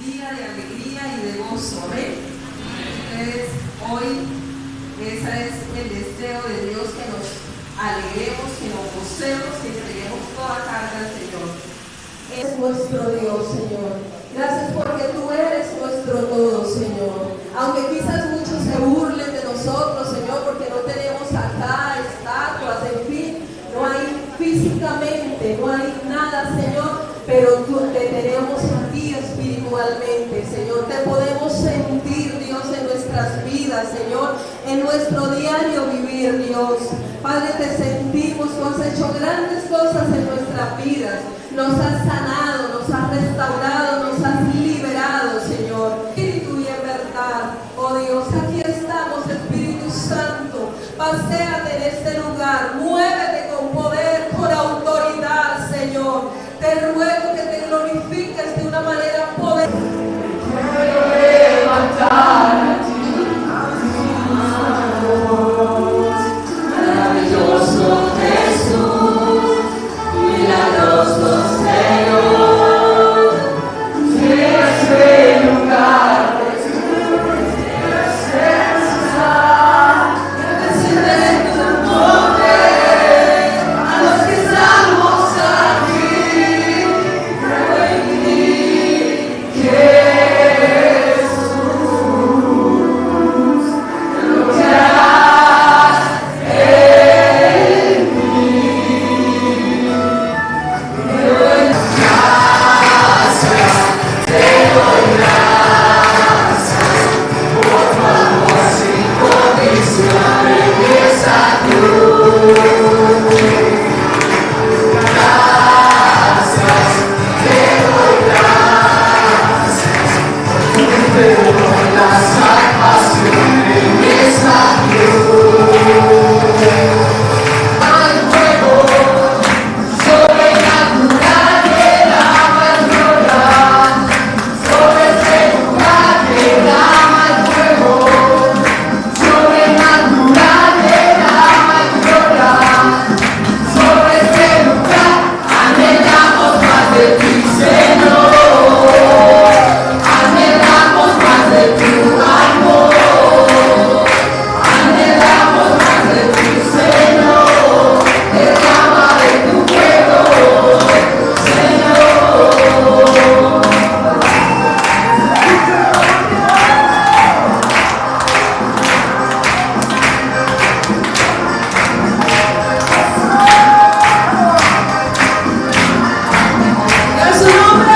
día de alegría y de gozo. Amén. Entonces, hoy, ese es el deseo de Dios, que nos alegremos, que nos gocemos, que entreguemos toda carga al Señor. Es nuestro Dios, Señor. Gracias porque tú eres nuestro todo, Señor. Aunque quizás muchos se burlen de nosotros, Señor, porque no tenemos acá estatuas, en fin, no hay físicamente, no hay nada, Señor, pero tú te tenemos a ti espiritualmente, Señor. Te podemos sentir, Dios, en nuestras vidas, Señor, en nuestro diario vivir, Dios. Padre, te sentimos, tú has hecho grandes cosas en nuestras vidas. Nos has sanado, nos has restaurado, nos has liberado, Señor. Espíritu y en verdad, oh Dios, aquí estamos, Espíritu Santo. Paséate en este lugar, muévete con poder, con autoridad, Señor. Te ruego que te glorifiques de una manera poderosa. Quiero levantar a ti, maravilloso Jesús, milagroso Señor. Quiero este lugar de tu presencia, desciende tu poder a los que estamos aquí. Creo en ti, Jesús, lo que harás en mí. Creo en gracias, te doy gracias por tu amor sin condición en esa cruz. Gracias, te doy gracias por la salvación en esa cruz. Hay fuego sobrenatural que derrama el llorar, sobre este lugar que derrama el fuego sobrenatural que derrama el llorar, sobre este lugar anhelamos más de ti, Señor, anhelamos más de tu amor, anhelamos más de ti, Señor, derrama de tu fuego, Señor. ¡En su nombre!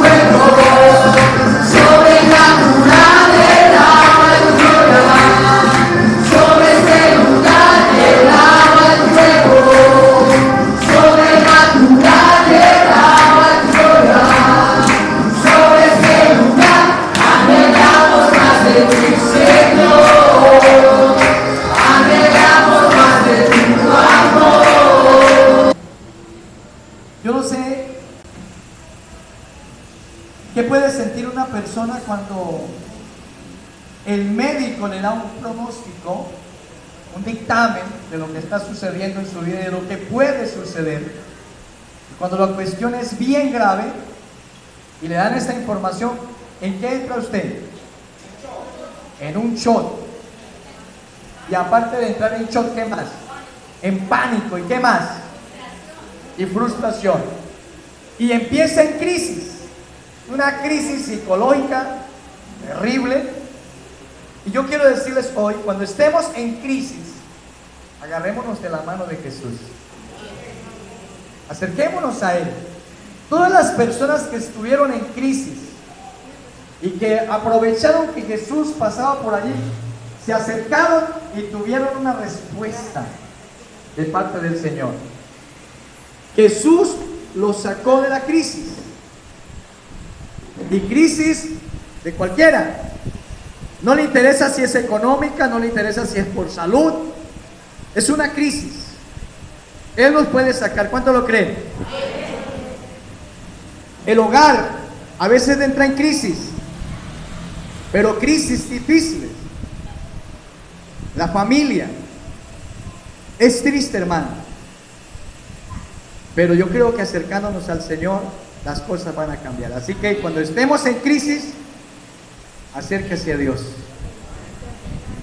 Fuego sobrenatural derrama el llorar, sobre este lugar derrama el fuego sobrenatural derrama el llorar, sobre este lugar anhelamos más de ti, Señor, anhelamos más de tu amor. Yo no sé qué puede sentir una persona cuando el médico le da un pronóstico, un dictamen de lo que está sucediendo en su vida y de lo que puede suceder. Y cuando la cuestión es bien grave y le dan esta información, ¿en qué entra usted? En un shock. Y aparte de entrar en shock, ¿qué más? En pánico. ¿Y qué más? Y frustración. Y empieza en crisis. Una crisis psicológica terrible. Y yo quiero decirles hoy, cuando estemos en crisis, agarrémonos de la mano de Jesús. Acerquémonos a Él. Todas las personas que estuvieron en crisis y que aprovecharon que Jesús pasaba por allí, se acercaron y tuvieron una respuesta de parte del Señor. Jesús los sacó de la crisis. Y crisis de cualquiera. No le interesa si es económica, no le interesa si es por salud. Es una crisis. Él nos puede sacar. ¿Cuánto lo creen? El hogar a veces entra en crisis, pero crisis difíciles. La familia es triste, hermano. Pero yo creo que acercándonos al Señor, las cosas van a cambiar. Así que cuando estemos en crisis, acérquese a Dios.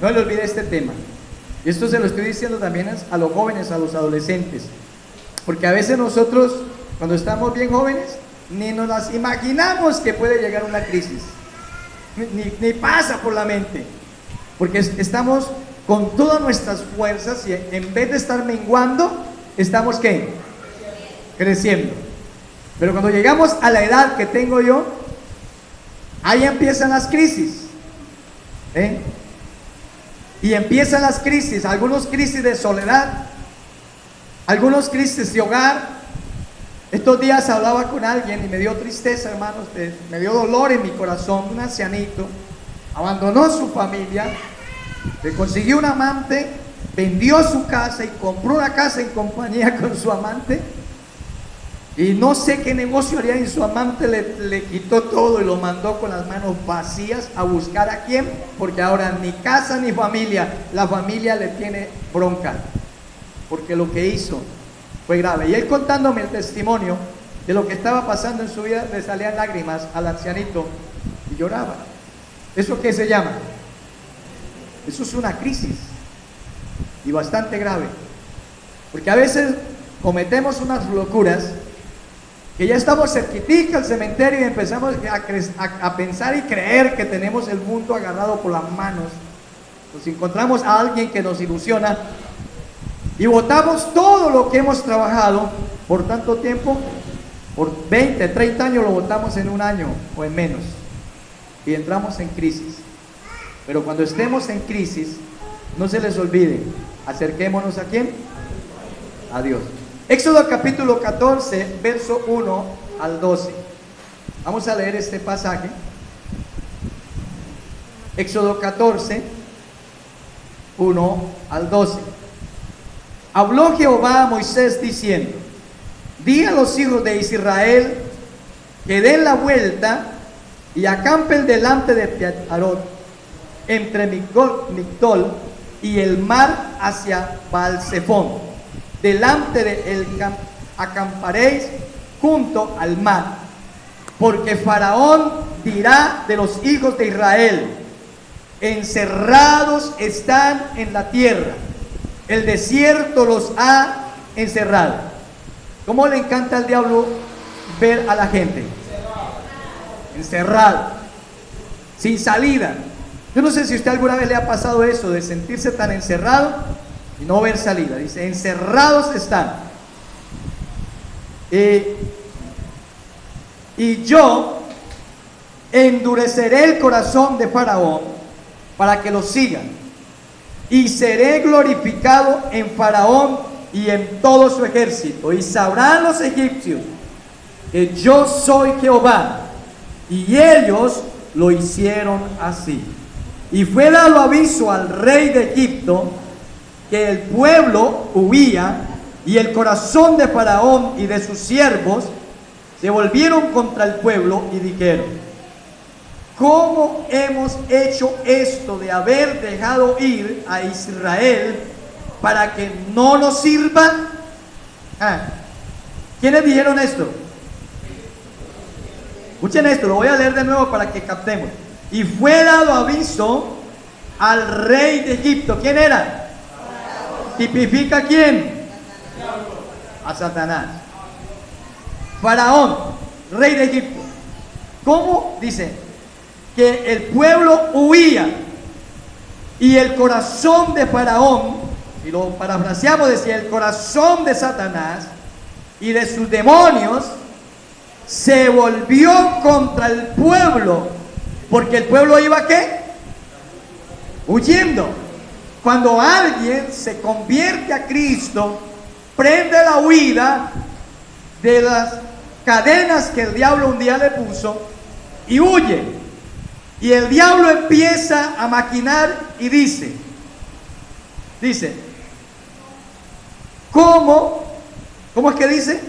No le olvide este tema. Y esto se lo estoy diciendo también a los jóvenes, a los adolescentes. Porque a veces nosotros, cuando estamos bien jóvenes, ni nos las imaginamos que puede llegar una crisis. Ni pasa por la mente. Porque estamos con todas nuestras fuerzas y en vez de estar menguando, estamos ¿qué? Creciendo. Pero cuando llegamos a la edad que tengo yo, ahí empiezan las crisis. Y empiezan las crisis, algunos crisis de soledad, algunos crisis de hogar. Estos días hablaba con alguien y me dio tristeza, hermanos, me dio dolor en mi corazón. Un ancianito abandonó su familia, le consiguió un amante, vendió su casa y compró una casa en compañía con su amante. Y no sé qué negocio haría, y su amante le quitó todo y lo mandó con las manos vacías a buscar a quién, porque ahora ni casa ni familia, la familia le tiene bronca, porque lo que hizo fue grave. Y él contándome el testimonio de lo que estaba pasando en su vida, le salían lágrimas al ancianito y lloraba. ¿Eso qué se llama? Eso es una crisis y bastante grave, porque a veces cometemos unas locuras que ya estamos cerquitica al cementerio y empezamos a pensar y creer que tenemos el mundo agarrado por las manos. Nos encontramos a alguien que nos ilusiona y botamos todo lo que hemos trabajado por tanto tiempo, por 20, 30 años, lo botamos en un año o en menos y entramos en crisis. Pero cuando estemos en crisis, no se les olvide, acerquémonos ¿a quién? A Dios. Éxodo capítulo 14, verso 1 al 12. Vamos a leer este pasaje. Éxodo 14, 1 al 12. Habló Jehová a Moisés diciendo: di a los hijos de Israel que den la vuelta y acampen delante de Piatarot, entre Migdol y el mar hacia Baal-Zephón. Delante de él acamparéis junto al mar, porque Faraón dirá de los hijos de Israel: encerrados están en la tierra, el desierto los ha encerrado. ¿Cómo le encanta al diablo ver a la gente? Encerrado, sin salida. Yo no sé si a usted alguna vez le ha pasado eso, de sentirse tan encerrado y no ver salida. Dice, encerrados están. Y yo endureceré el corazón de Faraón para que lo sigan, y seré glorificado en Faraón y en todo su ejército, y sabrán los egipcios que yo soy Jehová. Y ellos lo hicieron así. Y fue dado aviso al rey de Egipto que el pueblo huía, y el corazón de Faraón y de sus siervos se volvieron contra el pueblo y dijeron: ¿cómo hemos hecho esto de haber dejado ir a Israel para que no nos sirva? ¿Quiénes dijeron esto? Escuchen esto, lo voy a leer de nuevo para que captemos. Y fue dado aviso al rey de Egipto. ¿Quién era? ¿Tipifica a quién? A Satanás. Faraón, rey de Egipto. ¿Cómo? Dice que el pueblo huía, y el corazón de Faraón, y lo parafraseamos, decía, el corazón de Satanás y de sus demonios se volvió contra el pueblo, porque el pueblo iba ¿qué? Huyendo. Cuando alguien se convierte a Cristo, prende la huida de las cadenas que el diablo un día le puso y huye. Y el diablo empieza a maquinar y dice, ¿cómo es que dice?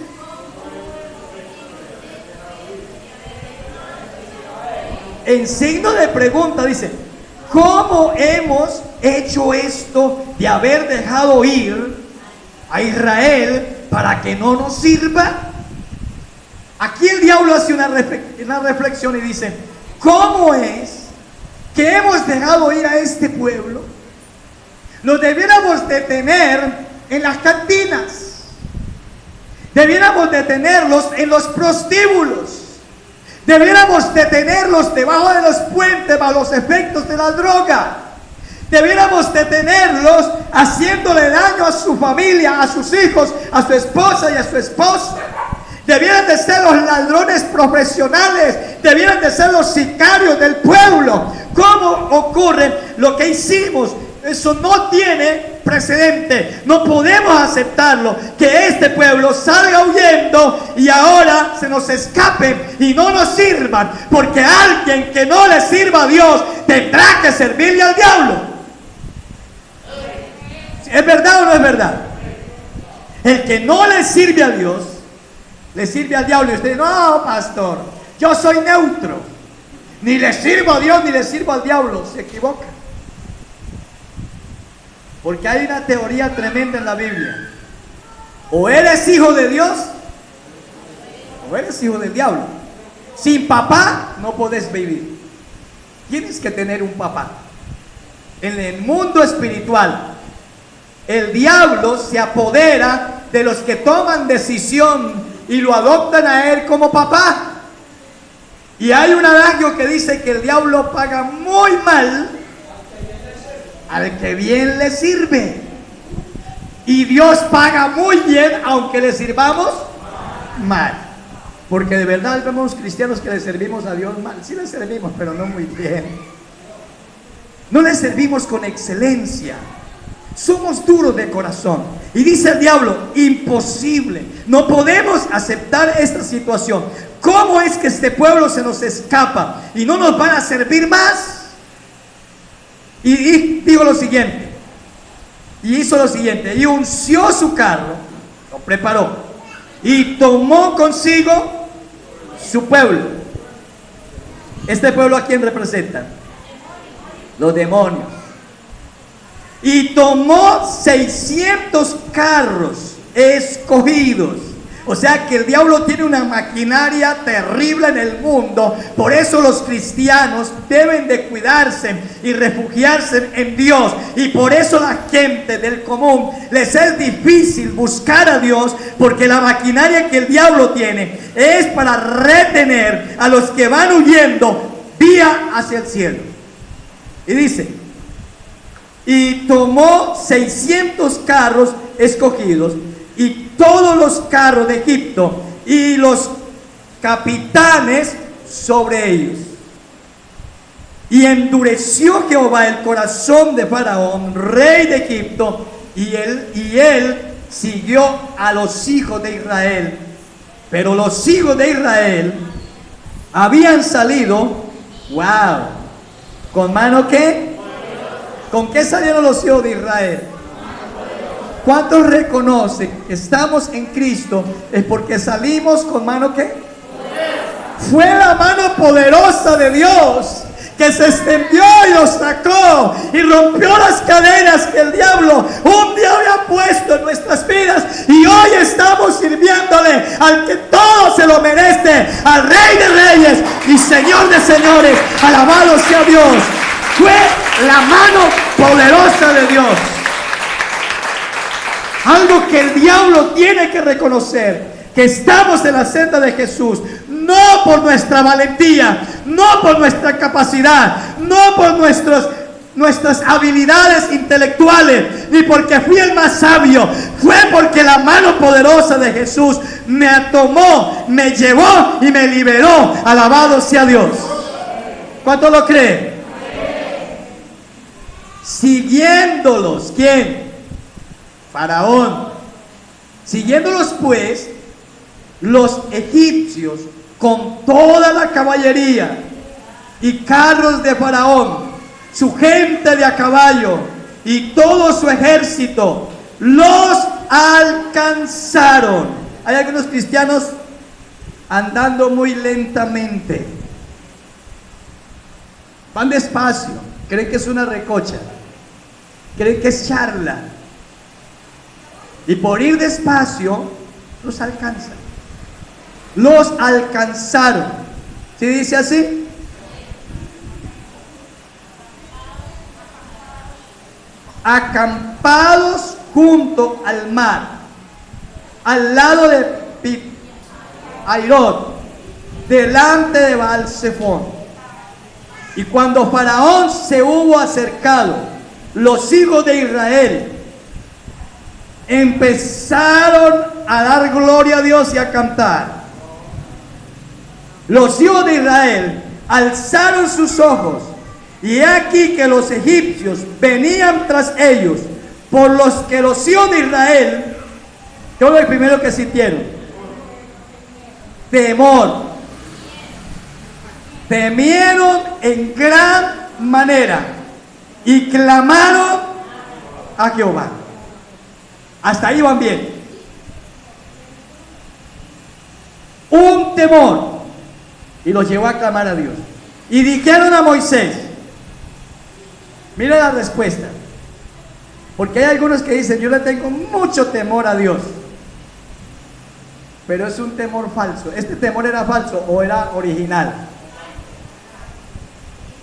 En signo de pregunta dice: ¿cómo hemos hecho esto de haber dejado ir a Israel para que no nos sirva. Aquí el diablo hace una reflexión y dice: ¿cómo es que hemos dejado ir a este pueblo? Los debiéramos de tener en las cantinas, debiéramos de tenerlos en los prostíbulos, debiéramos de tenerlos debajo de los puentes bajo los efectos de la droga, debiéramos de tenerlos haciéndole daño a su familia, a sus hijos, a su esposa y a su esposa. Debieran de ser los ladrones profesionales, debieran de ser los sicarios del pueblo. ¿Cómo ocurre lo que hicimos? Eso no tiene precedente. No podemos aceptarlo, que este pueblo salga huyendo y ahora se nos escapen y no nos sirvan, porque alguien que no le sirva a Dios tendrá que servirle al diablo. ¿Es verdad o no es verdad? El que no le sirve a Dios le sirve al diablo. Y usted dice: no, pastor, yo soy neutro, ni le sirvo a Dios ni le sirvo al diablo. Se equivoca, porque hay una teoría tremenda en la Biblia: o eres hijo de Dios o eres hijo del diablo. Sin papá no podés vivir, tienes que tener un papá. En el mundo espiritual, el diablo se apodera de los que toman decisión y lo adoptan a él como papá. Y hay un adagio que dice que el diablo paga muy mal al que bien le sirve, y Dios paga muy bien aunque le sirvamos mal. Porque de verdad vemos cristianos que le servimos a Dios mal. Sí le servimos, pero no muy bien. No le servimos con excelencia. Somos duros de corazón. Y dice el diablo: imposible, no podemos aceptar esta situación. ¿Cómo es que este pueblo se nos escapa y no nos van a servir más? Y dijo lo siguiente, y hizo lo siguiente: y unció su carro, lo preparó, y tomó consigo su pueblo. ¿Este pueblo a quién representa? Los demonios. Y tomó 600 carros escogidos. O sea que el diablo tiene una maquinaria terrible en el mundo. Por eso los cristianos deben de cuidarse y refugiarse en Dios. Y por eso la gente del común les es difícil buscar a Dios, porque la maquinaria que el diablo tiene es para retener a los que van huyendo vía hacia el cielo. Y dice: y tomó 600 carros escogidos y todos los carros de Egipto y los capitanes sobre ellos. Y endureció Jehová el corazón de Faraón, rey de Egipto, y él siguió a los hijos de Israel. Pero los hijos de Israel habían salido, wow, ¿con mano qué? ¿Con qué salieron los hijos de Israel? ¿Cuántos reconocen que estamos en Cristo? Es porque salimos con mano ¿qué? Fue la mano poderosa de Dios que se extendió y los sacó y rompió las cadenas que el diablo un día había puesto en nuestras vidas, y hoy estamos sirviéndole al que todo se lo merece, al Rey de Reyes y Señor de Señores. Alabado sea Dios. Fue la mano poderosa de Dios. Algo que el diablo tiene que reconocer: que estamos en la senda de Jesús, no por nuestra valentía, no por nuestra capacidad, no por nuestras habilidades intelectuales, ni porque fui el más sabio. Fue porque la mano poderosa de Jesús me tomó, me llevó y me liberó. Alabado sea Dios. ¿Cuánto lo creen? Siguiéndolos, ¿quién? Faraón. Siguiéndolos pues los egipcios con toda la caballería y carros de Faraón, su gente de a caballo y todo su ejército, los alcanzaron. Hay algunos cristianos andando muy lentamente, van despacio, creen que es una recocha, creen que es charla, y por ir despacio los alcanzan. Los alcanzaron. ¿Sí dice así? Acampados junto al mar, al lado de Pi-Hairot, delante de Baal-Zephón. Y cuando Faraón se hubo acercado, los hijos de Israel empezaron a dar gloria a Dios y a cantar. Los hijos de Israel alzaron sus ojos, y he aquí que los egipcios venían tras ellos, por los que los hijos de Israel, ¿qué fue el primero que sintieron? Temor. Temieron en gran manera y clamaron a Jehová. Hasta ahí van bien. Un temor, y los llevó a clamar a Dios. Y dijeron a Moisés, mira la respuesta, porque hay algunos que dicen, yo le tengo mucho temor a Dios, pero es un temor falso. ¿Este temor era falso o era original?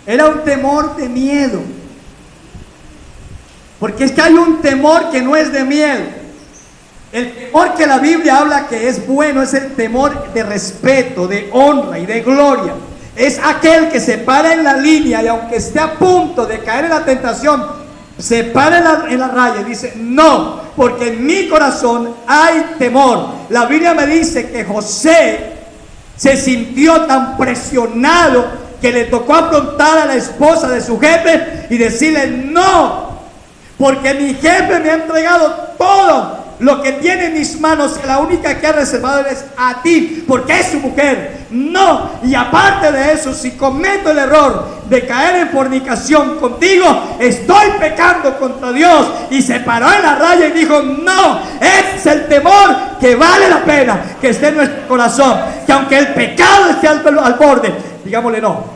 Era un temor de miedo, porque es que hay un temor que no es de miedo. El temor que la Biblia habla que es bueno es el temor de respeto, de honra y de gloria. Es aquel que se para en la línea y aunque esté a punto de caer en la tentación, se para en la raya y dice, no, porque en mi corazón hay temor. La Biblia me dice que José se sintió tan presionado que le tocó afrontar a la esposa de su jefe y decirle, no, porque mi jefe me ha entregado todo lo que tiene en mis manos, y la única que ha reservado es a ti, porque es su mujer. No, y aparte de eso, si cometo el error de caer en fornicación contigo, estoy pecando contra Dios. Y se paró en la raya y dijo, no, ese es el temor que vale la pena que esté en nuestro corazón, que aunque el pecado esté al borde, digámosle no.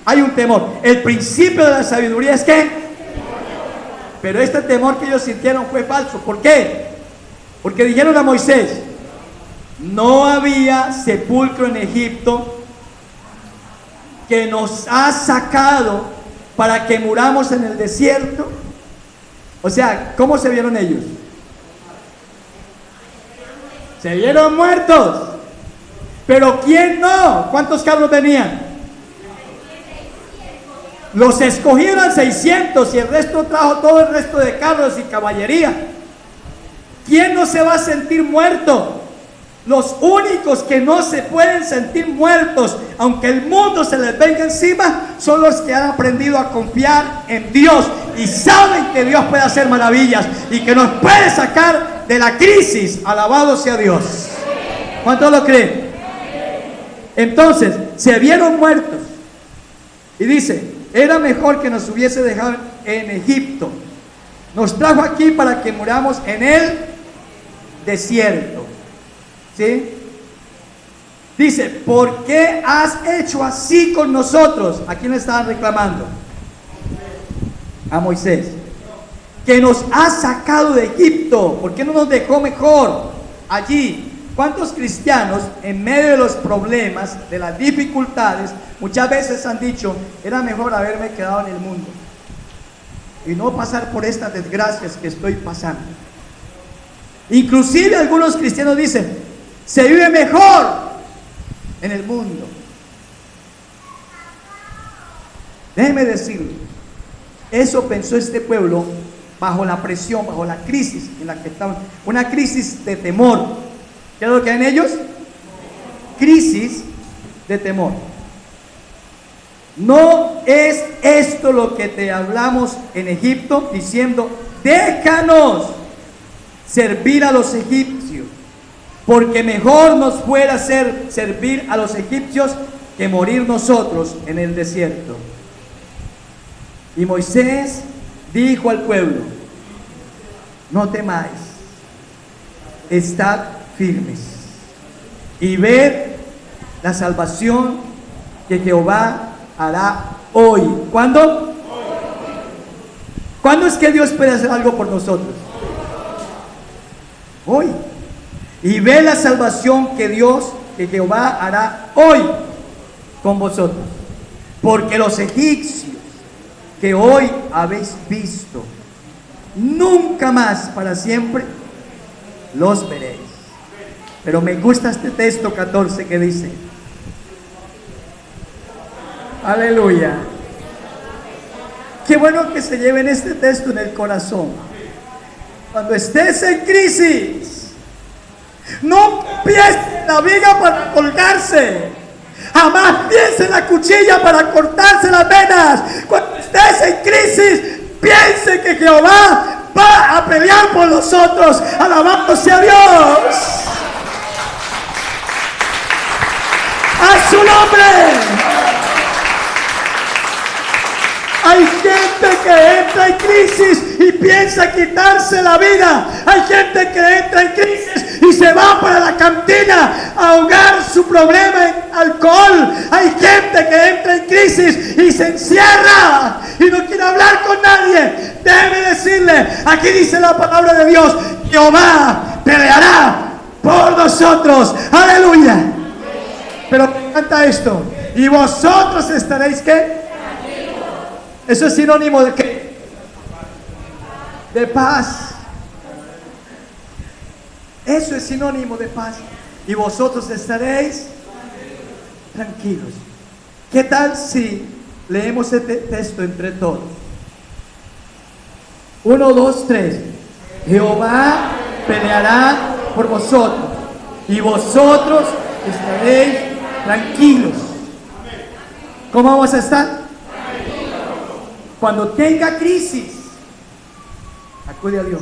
Hay un temor. El principio de la sabiduría es que, pero este temor que ellos sintieron fue falso. ¿Por qué? Porque dijeron a Moisés, no había sepulcro en Egipto que nos ha sacado para que muramos en el desierto. O sea, ¿cómo se vieron ellos? Se vieron muertos. Pero ¿quién no? ¿Cuántos carros tenían? Los escogieron 600 y el resto trajo todo el resto de carros y caballería. ¿Quién no se va a sentir muerto? Los únicos que no se pueden sentir muertos, aunque el mundo se les venga encima, son los que han aprendido a confiar en Dios y saben que Dios puede hacer maravillas y que nos puede sacar de la crisis. Alabado sea Dios. ¿Cuántos lo creen? Entonces, se vieron muertos. Y dice, era mejor que nos hubiese dejado en Egipto. Nos trajo aquí para que muramos en el desierto. ¿Sí? Dice, ¿por qué has hecho así con nosotros? ¿A quién le estaban reclamando? A Moisés. Que nos ha sacado de Egipto. ¿Por qué no nos dejó mejor allí? ¿Cuántos cristianos en medio de los problemas, de las dificultades, muchas veces han dicho, era mejor haberme quedado en el mundo y no pasar por estas desgracias que estoy pasando? Inclusive algunos cristianos dicen, se vive mejor en el mundo. Déjeme decirle, eso pensó este pueblo bajo la presión, bajo la crisis en la que estaban, una crisis de temor. ¿Qué es lo que hay en ellos? Crisis de temor. ¿No es esto lo que te hablamos en Egipto, diciendo, déjanos servir a los egipcios, porque mejor nos fuera servir a los egipcios que morir nosotros en el desierto? Y Moisés dijo al pueblo, no temáis, estad firmes y ved la salvación que Jehová hará hoy. ¿Cuándo? ¿Cuándo es que Dios puede hacer algo por nosotros? Hoy. y ve la salvación que Jehová hará hoy con vosotros. Porque los egipcios que hoy habéis visto, nunca más para siempre los veréis. Pero me gusta este texto 14 que dice, aleluya. Qué bueno que se lleven este texto en el corazón. Cuando estés en crisis, no pienses en la viga para colgarse. Jamás piense en la cuchilla para cortarse las venas. Cuando estés en crisis, piense que Jehová va a pelear por nosotros. Alabado sea Dios. A su nombre. Hay gente que entra en crisis y piensa quitarse la vida. Hay gente que entra en crisis y se va para la cantina a ahogar su problema en alcohol. Hay gente que entra en crisis y se encierra y no quiere hablar con nadie. Debe decirle, aquí dice la palabra de Dios, Jehová peleará por nosotros. Aleluya. Pero me encanta esto. Y vosotros estaréis, ¿qué? Eso es sinónimo de ¿qué? De paz. Eso es sinónimo de paz. Y vosotros estaréis tranquilos. ¿Qué tal si leemos este texto entre todos? 1, 2, 3. Jehová peleará por vosotros y vosotros estaréis tranquilos. ¿Cómo vamos a estar? Cuando tenga crisis, acude a Dios.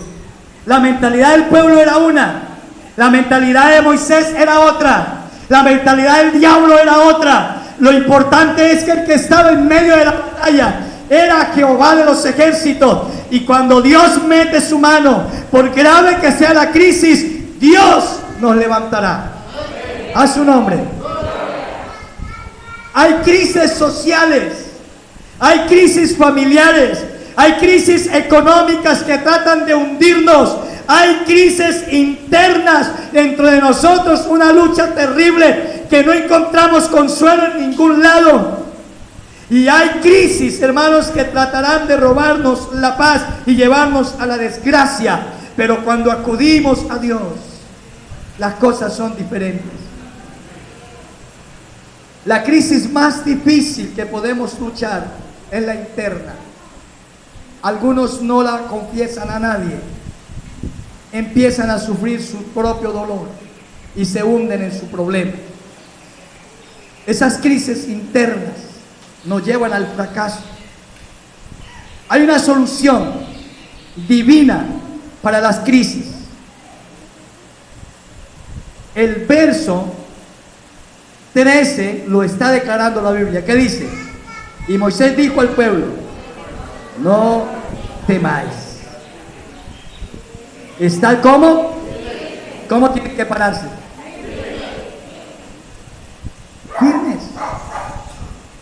La mentalidad del pueblo era una, la mentalidad de Moisés era otra, la mentalidad del diablo era otra. Lo importante es que el que estaba en medio de la batalla era Jehová de los ejércitos. Y cuando Dios mete su mano, por grave que sea la crisis, Dios nos levantará. A su nombre. Hay crisis sociales, hay crisis familiares, hay crisis económicas que tratan de hundirnos, hay crisis internas dentro de nosotros, una lucha terrible que no encontramos consuelo en ningún lado. Y hay crisis, hermanos, que tratarán de robarnos la paz y llevarnos a la desgracia. Pero cuando acudimos a Dios, las cosas son diferentes. La crisis más difícil que podemos luchar es la interna. Algunos no la confiesan a nadie. Empiezan a sufrir su propio dolor y se hunden en su problema. Esas crisis internas nos llevan al fracaso. Hay una solución divina para las crisis. El verso 13 lo está declarando la Biblia. ¿Qué dice? Y Moisés dijo al pueblo: no temáis. ¿Está cómo? ¿Cómo tiene que pararse? Firmes.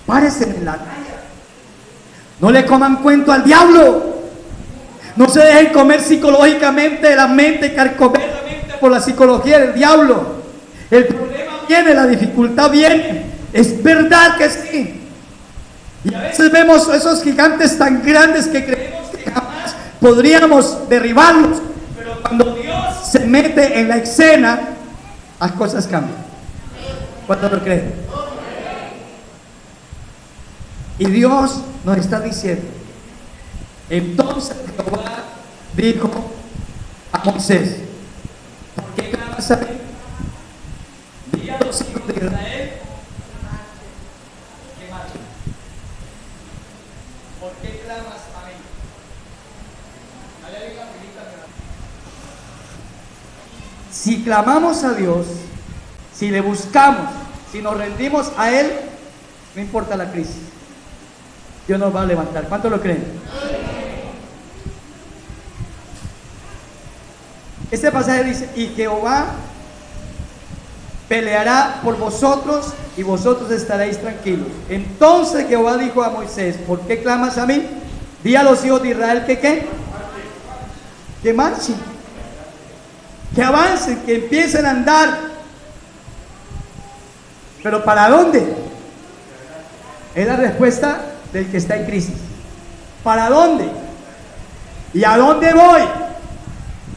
Párense en la. No le coman cuento al diablo. No se dejen comer psicológicamente la mente, carcomer la mente por la psicología del diablo. El problema viene, la dificultad viene. Es verdad que sí. Y a veces vemos esos gigantes tan grandes que creemos que jamás podríamos derribarlos. Pero cuando Dios se mete en la escena, las cosas cambian. ¿Cuántos lo creen? Y Dios nos está diciendo: entonces Jehová dijo a Moisés: ¿por qué clamas a mí? Di a los hijos de Israel que marchen. ¿Por qué clamas a mí? Si clamamos a Dios, si le buscamos, si nos rendimos a Él, no importa la crisis, Dios nos va a levantar. ¿Cuántos lo creen? Este pasaje dice: y Jehová peleará por vosotros y vosotros estaréis tranquilos. Entonces Jehová dijo a Moisés: ¿por qué clamas a mí? Di a los hijos de Israel que ¿qué? Que marchen. que avancen, que empiecen a andar. Pero ¿para dónde? Es la respuesta del que está en crisis. ¿Para dónde? ¿Y a dónde voy?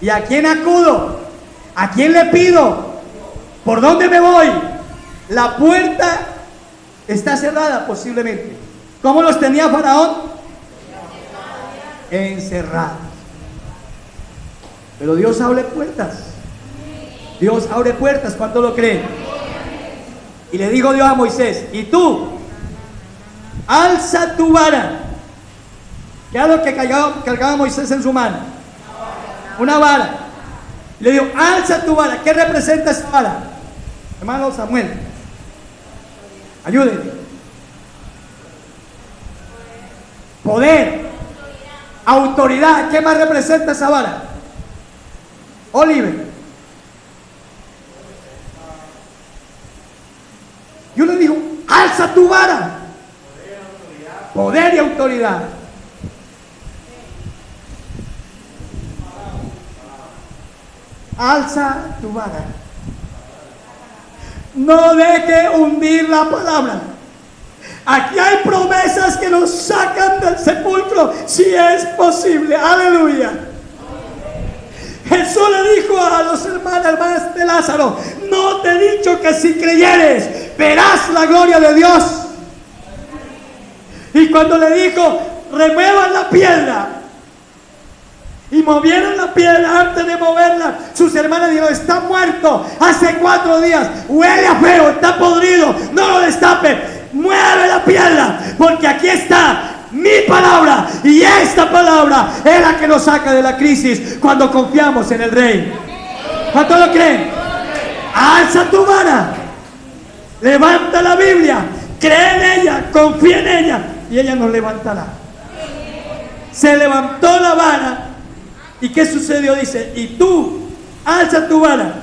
¿Y a quién acudo? ¿A quién le pido? ¿Por dónde me voy? La puerta está cerrada posiblemente. ¿Cómo los tenía Faraón? Encerrados. Pero Dios abre puertas. Dios abre puertas. ¿Cuánto lo creen? Y le dijo Dios a Moisés: y tú, alza tu vara. ¿Qué era lo que cargaba Moisés en su mano? Una vara. Le dijo: alza tu vara. ¿Qué representa esa vara? Hermano Samuel, ayúdenme. Poder, autoridad. ¿Qué más representa esa vara? Oliver. Dios le dijo: alza tu vara. Poder y autoridad. Alza tu vara. No deje hundir la palabra. Aquí hay promesas que nos sacan del sepulcro, si es posible. Aleluya. Jesús le dijo a los hermanos de Lázaro: no te he dicho que si creyeres verás la gloria de Dios. Y cuando le dijo: remuevan la piedra, y movieron la piedra, antes de moverla, sus hermanas dijeron: está muerto, hace 4 días, huele a feo, está podrido, no lo destape, mueve la piedra, porque aquí está mi palabra, y esta palabra es la que nos saca de la crisis cuando confiamos en el Rey. ¿Cuánto lo creen? Alza tu vara, levanta la Biblia, cree en ella, confía en ella, y ella nos levantará. Se levantó la vara. ¿Y qué sucedió? Dice: y tú, alza tu vara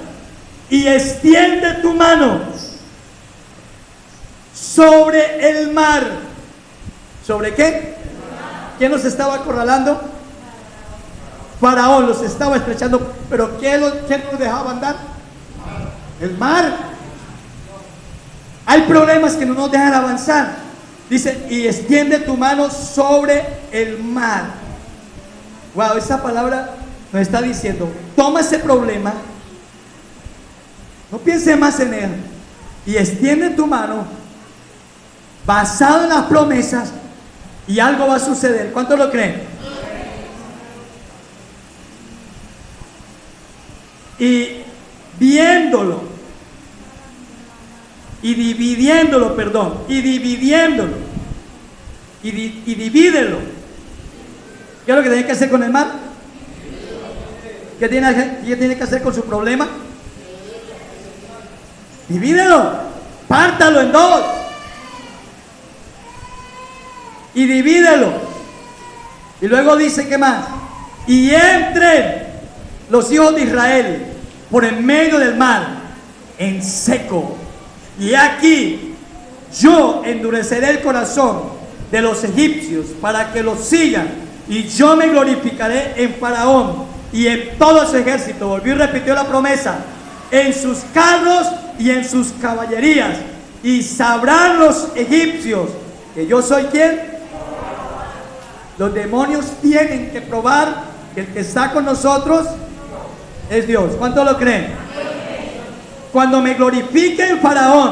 y extiende tu mano sobre el mar. ¿Sobre qué? ¿Quién los estaba acorralando? Faraón los estaba estrechando. ¿Pero quién los dejaba andar? El mar. Hay problemas que no nos dejan avanzar. Dice: y extiende tu mano sobre el mar. Wow, esa palabra nos está diciendo: toma ese problema, no piense más en él, y extiende tu mano basado en las promesas, y algo va a suceder. ¿Cuántos lo creen? Y viéndolo y dividiéndolo, y divídelo. ¿Qué es lo que tiene que hacer con el mar? ¿Qué tiene que hacer con su problema? Divídelo, pártalo en 2 y divídelo. Y luego dice: ¿qué más? Y entre los hijos de Israel por en medio del mar en seco. Y aquí yo endureceré el corazón de los egipcios para que los sigan, y yo me glorificaré en Faraón y en todo su ejército. Volvió y repitió la promesa: en sus carros y en sus caballerías. Y sabrán los egipcios que yo soy ¿quién? Los demonios tienen que probar que el que está con nosotros es Dios. ¿Cuánto lo creen? Cuando me glorifique en Faraón,